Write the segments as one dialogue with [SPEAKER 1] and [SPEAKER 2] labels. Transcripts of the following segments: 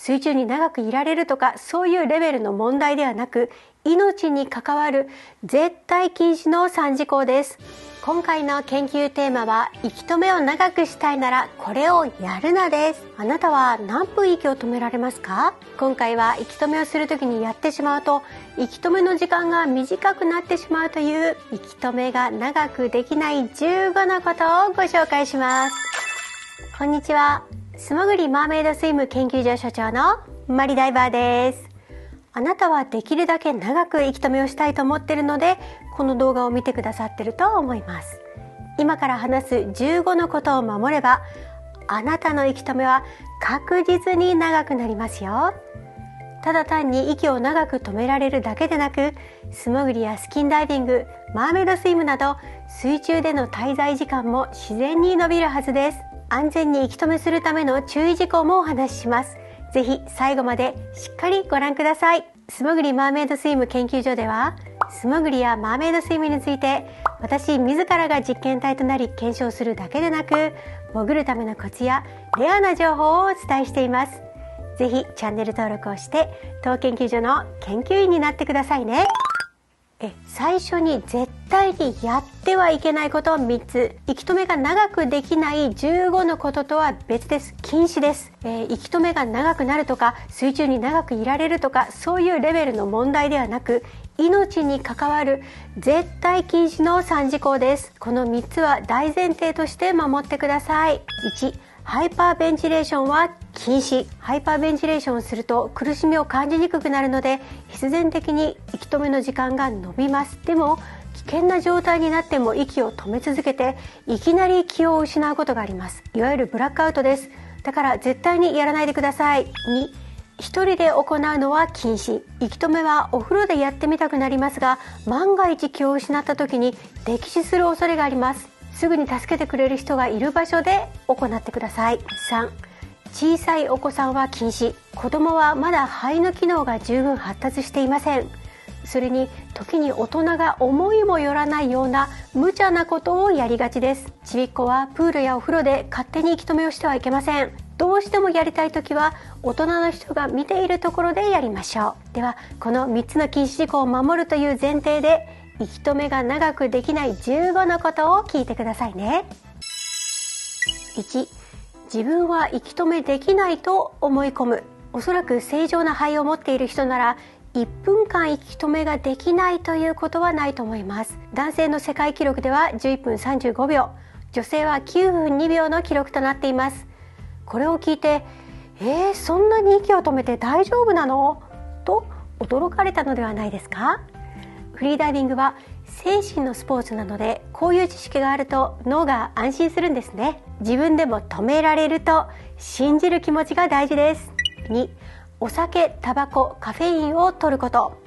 [SPEAKER 1] 水中に長くいられるとか、そういうレベルの問題ではなく、命に関わる絶対禁止の3事項です。今回の研究テーマは、息止めを長くしたいならこれをやるなです。あなたは何分息を止められますか？今回は息止めをするときにやってしまうと、息止めの時間が短くなってしまうという、息止めが長くできない15のことをご紹介します。こんにちは。素潜りマーメイドスイム研究所所長のマリダイバーです。あなたはできるだけ長く息止めをしたいと思っているので、この動画を見てくださっていると思います。今から話す15のことを守れば、あなたの息止めは確実に長くなりますよ。ただ単に息を長く止められるだけでなく、素潜りやスキンダイビング、マーメイドスイムなど水中での滞在時間も自然に伸びるはずです。安全に息止めするための注意事項もお話しします。ぜひ最後までしっかりご覧ください。素潜りマーメイドスイム研究所では、素潜りやマーメイドスイムについて私自らが実験体となり検証するだけでなく、潜るためのコツやレアな情報をお伝えしています。ぜひチャンネル登録をして当研究所の研究員になってくださいね。最初に絶対にやってはいけないこと3つ。息止めが長くできない15のこととは別です。禁止です。息止めが長くなるとか、水中に長くいられるとか、そういうレベルの問題ではなく、命に関わる絶対禁止の3事項です。この3つは大前提として守ってください。1、ハイパーベンチレーションは禁止。ハイパーベンチレーションをすると苦しみを感じにくくなるので、必然的に息止めの時間が延びます。でも危険な状態になっても息を止め続けて、いきなり気を失うことがあります。いわゆるブラックアウトです。だから絶対にやらないでください。2、一人で行うのは禁止。息止めはお風呂でやってみたくなりますが、万が一気を失った時に溺死する恐れがあります。すぐに助けてくれる人がいる場所で行ってください。3、小さいお子さんは禁止。子供はまだ肺の機能が十分発達していません。それに時に大人が思いもよらないような無茶なことをやりがちです。ちびっこはプールやお風呂で勝手に息止めをしてはいけません。どうしてもやりたいときは大人の人が見ているところでやりましょう。ではこの3つの禁止事項を守るという前提で、息止めが長くできない15のことを聞いてくださいね。1、自分は息止めできないと思い込む。おそらく正常な肺を持っている人なら1分間息止めができないということはないと思います。男性の世界記録では11分35秒、女性は9分2秒の記録となっています。これを聞いて、そんなに息を止めて大丈夫なの？と驚かれたのではないですか？フリーダイビングは精神のスポーツなので、こういう知識があると脳が安心するんですね。自分でも止められると信じる気持ちが大事です。2、お酒、タバコ、カフェインを摂ること。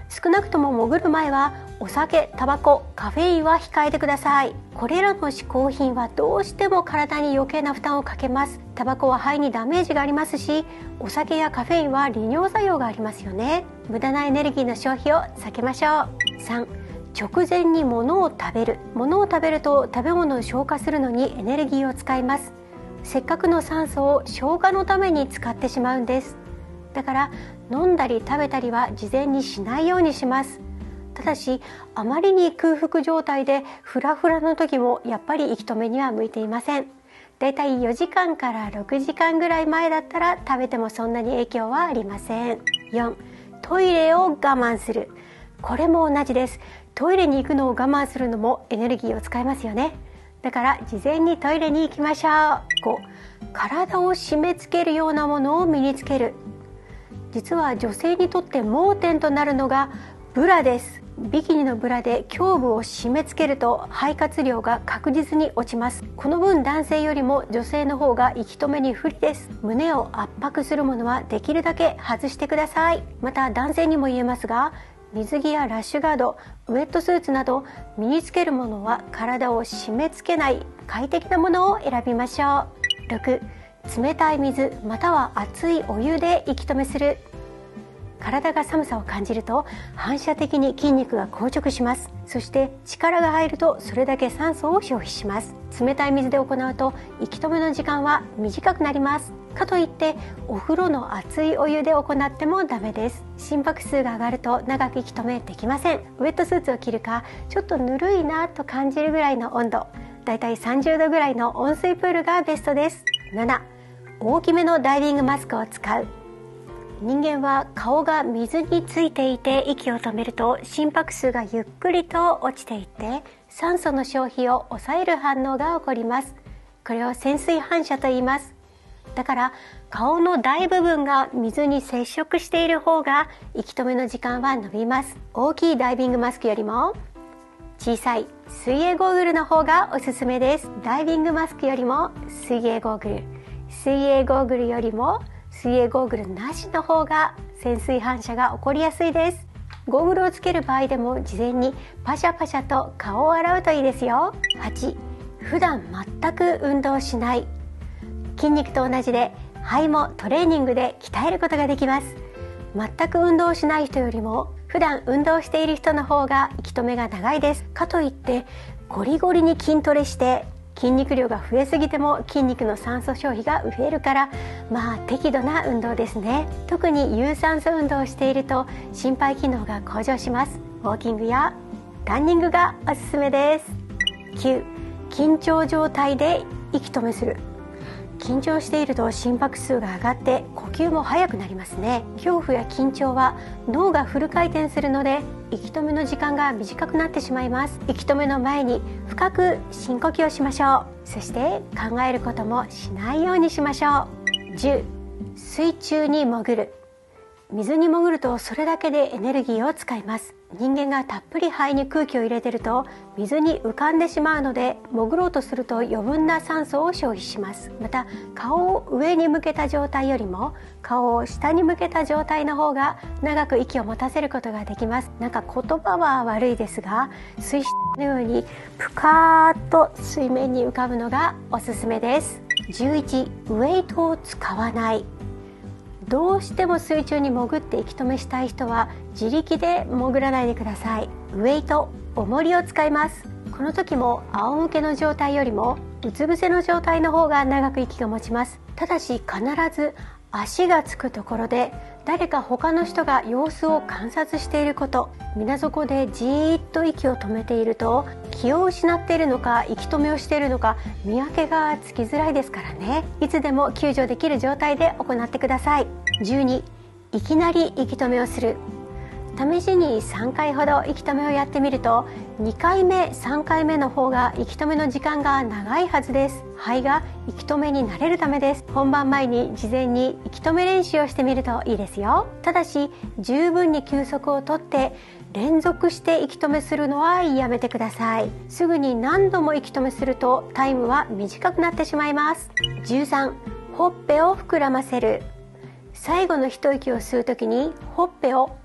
[SPEAKER 1] 少なくとも潜る前はお酒、タバコ、カフェインは控えてください。これらの嗜好品はどうしても体に余計な負担をかけます。タバコは肺にダメージがありますし、お酒やカフェインは利尿作用がありますよね。無駄なエネルギーの消費を避けましょう。3、直前に物を食べる。物を食べると食べ物を消化するのにエネルギーを使います。せっかくの酸素を消化のために使ってしまうんです。だから飲んだり食べたりは事前にしないようにします。ただしあまりに空腹状態でフラフラの時もやっぱり息止めには向いていません。だいたい4時間から6時間ぐらい前だったら食べてもそんなに影響はありません。4、トイレを我慢する。これも同じです。トイレに行くのを我慢するのもエネルギーを使いますよね。だから事前にトイレに行きましょう。5、体を締め付けるようなものを身につける。実は女性にとって盲点となるのがブラです。ビキニのブラで胸部を締め付けると肺活量が確実に落ちます。この分男性よりも女性の方が息止めに不利です。胸を圧迫するものはできるだけ外してください。また男性にも言えますが、水着やラッシュガード、ウェットスーツなど身につけるものは体を締め付けない快適なものを選びましょう。6、冷たい水または熱いお湯で息止めする。体が寒さを感じると反射的に筋肉が硬直します。そして力が入るとそれだけ酸素を消費します。冷たい水で行うと息止めの時間は短くなります。かといってお風呂の熱いお湯で行ってもダメです。心拍数が上がると長く息止めできません。ウェットスーツを着るかちょっとぬるいなと感じるぐらいの温度、だいたい30度ぐらいの温水プールがベストです。7、大きめのダイビングマスクを使う。人間は顔が水についていて息を止めると心拍数がゆっくりと落ちていって酸素の消費を抑える反応が起こります。これを潜水反射と言います。だから顔の大部分が水に接触している方が息止めの時間は伸びます。大きいダイビングマスクよりも小さい水泳ゴーグルの方がおすすめです。ダイビングマスクよりも水泳ゴーグル、水泳ゴーグルよりも水泳ゴーグルなしの方が潜水反射が起こりやすいです。ゴーグルをつける場合でも事前にパシャパシャと顔を洗うといいですよ。8、普段全く運動しない。筋肉と同じで肺もトレーニングで鍛えることができます。全く運動しない人よりも普段運動している人の方が息止めが長いです。かといってゴリゴリに筋トレして筋肉量が増えすぎても筋肉の酸素消費が増えるから、適度な運動ですね。特に有酸素運動をしていると心肺機能が向上します。ウォーキングやランニングがおすすめです。9、緊張状態で息止めする。緊張していると心拍数が上がって呼吸も速くなりますね。恐怖や緊張は脳がフル回転するので息止めの時間が短くなってしまいます。息止めの前に深く深呼吸をしましょう。そして考えることもしないようにしましょう。10、水中に潜る。水に潜るとそれだけでエネルギーを使います。人間がたっぷり肺に空気を入れてると水に浮かんでしまうので、潜ろうとすると余分な酸素を消費します。また顔を上に向けた状態よりも顔を下に向けた状態の方が長く息を持たせることができます。なんか言葉は悪いですが、水死のようにぷかーっと水面に浮かぶのがおすすめです。11、ウェイトを使わない。どうしても水中に潜って息止めしたい人は自力で潜らないでください。ウェイト、重りを使います。この時も仰向けの状態よりもうつ伏せの状態の方が長く息が持ちます。ただし必ず足がつくところで誰か他の人が様子を観察していること。水底でじーっと息を止めていると気を失っているのか息止めをしているのか見分けがつきづらいですからね。いつでも救助できる状態で行ってください。12、いきなり息止めをする。試しに3回ほど息止めをやってみると2回目3回目の方が息止めの時間が長いはずです。肺が息止めに慣れるためです。本番前に事前に息止め練習をしてみるといいですよ。ただし十分に休息をとって連続して息止めするのはやめてください。すぐに何度も息止めするとタイムは短くなってしまいます。13、ほっぺを膨らませる。最後の一息を吸うときにほっぺを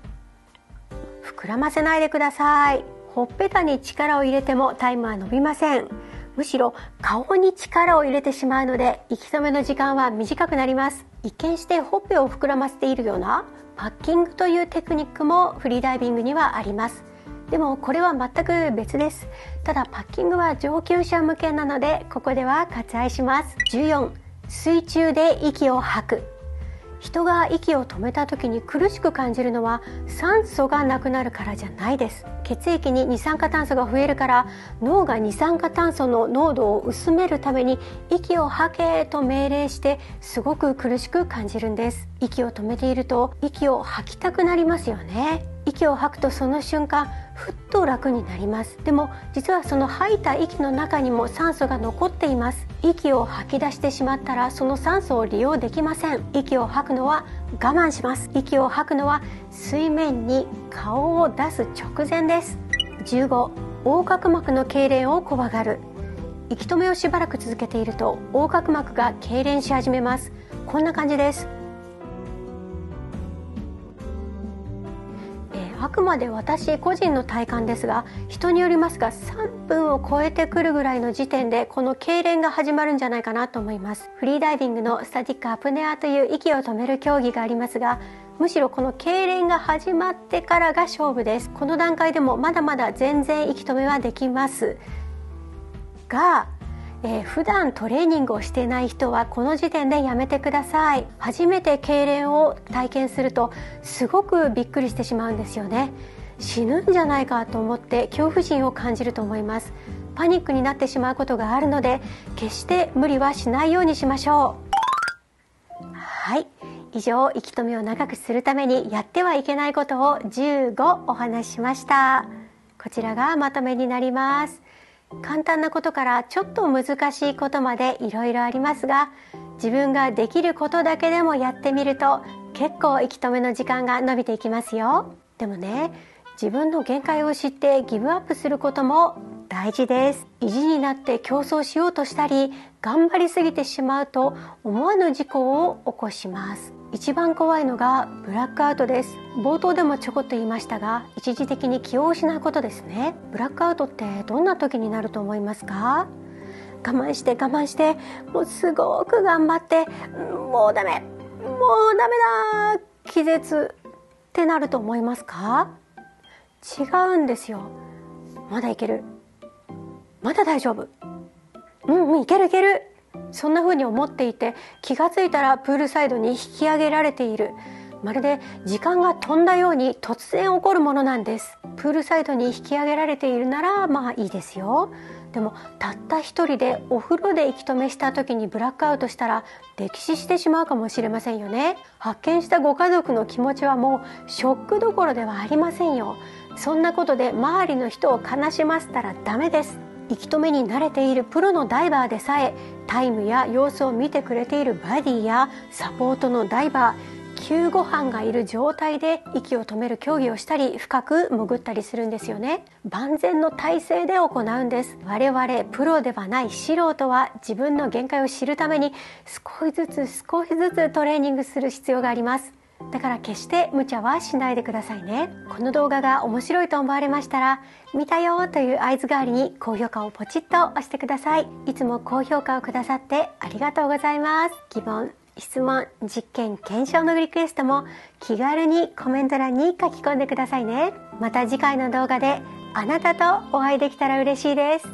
[SPEAKER 1] 膨らませないでください。ほっぺたに力を入れてもタイムは伸びません。むしろ顔に力を入れてしまうので息止めの時間は短くなります。一見してほっぺを膨らませているようなパッキングというテクニックもフリーダイビングにはあります。でもこれは全く別です。ただパッキングは上級者向けなのでここでは割愛します。14、水中で息を吐く。人が息を止めた時に苦しく感じるのは酸素がなくなるからじゃないです。血液に二酸化炭素が増えるから脳が二酸化炭素の濃度を薄めるために息を吐けと命令してすごく苦しく感じるんです。息を止めていると息を吐きたくなりますよね。息を吐くとその瞬間ふっと楽になります。でも実はその吐いた息の中にも酸素が残っています。息を吐き出してしまったらその酸素を利用できません。息を吐くのは我慢します。息を吐くのは水面に顔を出す直前です。15、横隔膜の痙攣を怖がる。息止めをしばらく続けていると横隔膜が痙攣し始めます。こんな感じです。あくまで私個人の体感ですが、人によりますが3分を超えてくるぐらいの時点でこの痙攣が始まるんじゃないかなと思います。フリーダイビングのスタティックアプネアという息を止める競技がありますが、むしろこの痙攣が始まってからが勝負です。この段階でもまだまだ全然息止めはできますが、普段トレーニングをしていない人はこの時点でやめてください。初めて痙攣を体験するとすごくびっくりしてしまうんですよね。死ぬんじゃないかと思って恐怖心を感じると思います。パニックになってしまうことがあるので、決して無理はしないようにしましょう。はい、以上、息止めを長くするためにやってはいけないことを15お話ししました。こちらがまとめになります。簡単なことからちょっと難しいことまでいろいろありますが、自分ができることだけでもやってみると結構息止めの時間が伸びていきますよ。でもね、自分の限界を知ってギブアップすることも大事です。意地になって競争しようとしたり、頑張りすぎてしまうと思わぬ事故を起こします。一番怖いのがブラックアウトです。冒頭でもちょこっと言いましたが、一時的に気を失うことですね。ブラックアウトってどんな時になると思いますか？我慢して我慢して、もうすごく頑張って、もうダメだ、気絶ってなると思いますか？違うんですよ。まだいける、まだ大丈夫、いけるいける、そんな風に思っていて、気がついたらプールサイドに引き上げられている。まるで時間が飛んだように突然起こるものなんです。プールサイドに引き上げられているならまあいいですよ。でもたった一人でお風呂で息止めした時にブラックアウトしたら溺死してしまうかもしれませんよね。発見したご家族の気持ちはもうショックどころではありませんよ。そんなことで周りの人を悲しませたらダメです。息止めに慣れているプロのダイバーでさえ、タイムや様子を見てくれているバディやサポートのダイバー、救護班がいる状態で息を止める競技をしたり、深く潜ったりするんですよね。万全の体制で行うんです。我々プロではない素人は自分の限界を知るために少しずつトレーニングする必要があります。だから決して無茶はしないでくださいね。この動画が面白いと思われましたら、見たよという合図代わりに高評価をポチッと押してください。いつも高評価をくださってありがとうございます。疑問、質問、実験、検証のリクエストも気軽にコメント欄に書き込んでくださいね。また次回の動画であなたとお会いできたら嬉しいです。